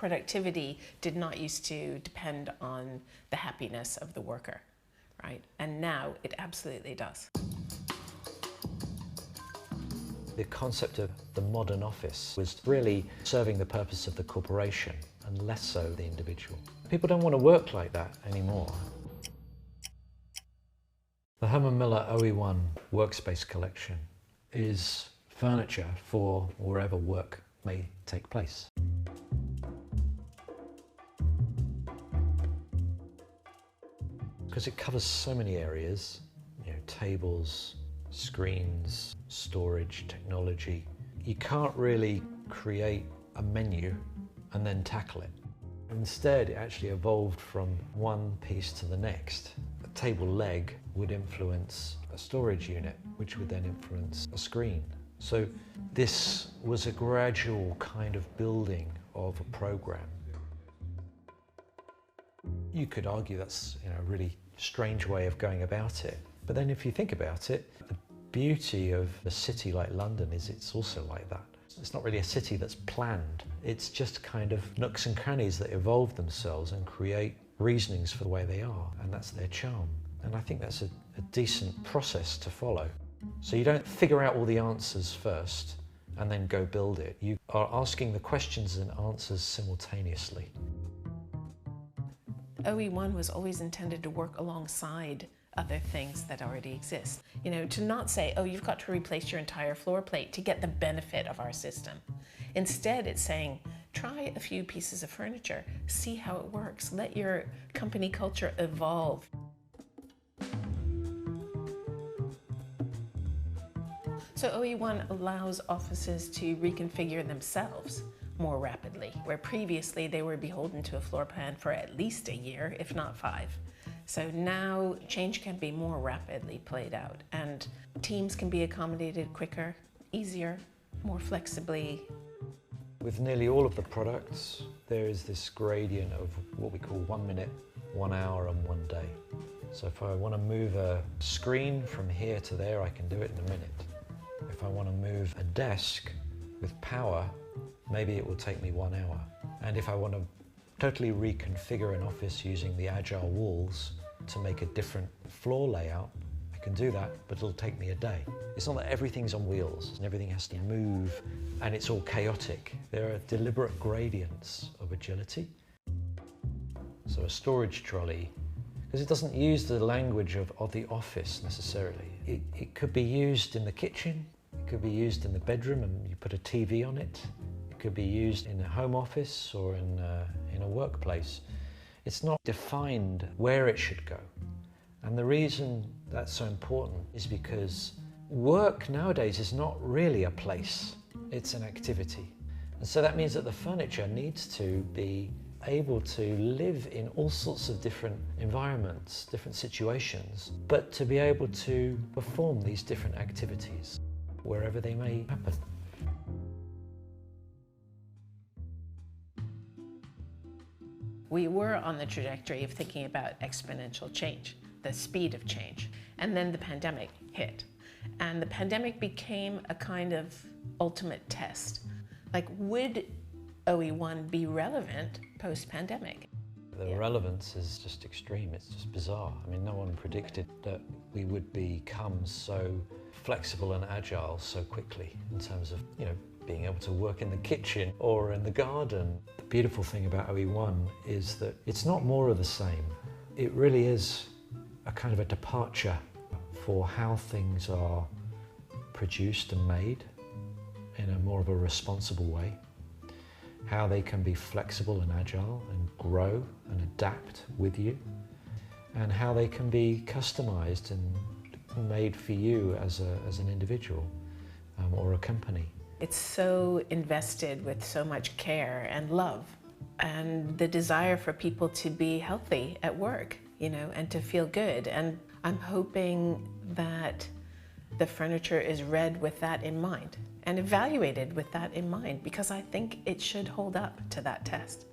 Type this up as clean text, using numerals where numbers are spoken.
Productivity did not used to depend on the happiness of the worker, right? And now it absolutely does. The concept of the modern office was really serving the purpose of the corporation and less so the individual. People don't want to work like that anymore. The Herman Miller OE1 Workspace Collection is furniture for wherever work may take place. Because it covers so many areas, tables, screens, storage, technology. You can't really create a menu and then tackle it. Instead, it actually evolved from one piece to the next. A table leg would influence a storage unit, which would then influence a screen. So this was a gradual kind of building of a program. You could argue that's a really strange way of going about it. But then if you think about it, the beauty of a city like London is it's also like that. It's not really a city that's planned. It's just kind of nooks and crannies that evolve themselves and create reasonings for the way they are, and that's their charm. And I think that's a decent process to follow. So you don't figure out all the answers first and then go build it. You are asking the questions and answers simultaneously. OE1 was always intended to work alongside other things that already exist. To not say, oh, you've got to replace your entire floor plate to get the benefit of our system. Instead, it's saying, try a few pieces of furniture, see how it works, let your company culture evolve. So OE1 allows offices to reconfigure themselves more rapidly, where previously they were beholden to a floor plan for at least a year, if not 5. So now change can be more rapidly played out and teams can be accommodated quicker, easier, more flexibly. With nearly all of the products, there is this gradient of what we call 1 minute, 1 hour and 1 day. So if I want to move a screen from here to there, I can do it in a minute. If I want to move a desk with power, maybe it will take me 1 hour. And if I want to totally reconfigure an office using the agile walls to make a different floor layout, I can do that, but it'll take me a day. It's not that everything's on wheels and everything has to move and it's all chaotic. There are deliberate gradients of agility. So a storage trolley, because it doesn't use the language of the office necessarily. It could be used in the kitchen, it could be used in the bedroom and you put a TV on it. It could be used in a home office or in a workplace. It's not defined where it should go. And the reason that's so important is because work nowadays is not really a place, it's an activity. And so that means that the furniture needs to be able to live in all sorts of different environments, different situations, but to be able to perform these different activities wherever they may happen. We were on the trajectory of thinking about exponential change, the speed of change, and then the pandemic hit. And the pandemic became a kind of ultimate test. Like, would OE1 be relevant post-pandemic? The relevance is just extreme, it's just bizarre. I mean, no one predicted that we would become so flexible and agile so quickly in terms of, being able to work in the kitchen or in the garden. The beautiful thing about OE1 is that it's not more of the same. It really is a kind of a departure for how things are produced and made in a more of a responsible way, how they can be flexible and agile and grow and adapt with you, and how they can be customized and made for you as an individual or a company. It's so invested with so much care and love and the desire for people to be healthy at work, and to feel good. And I'm hoping that the furniture is read with that in mind and evaluated with that in mind, because I think it should hold up to that test.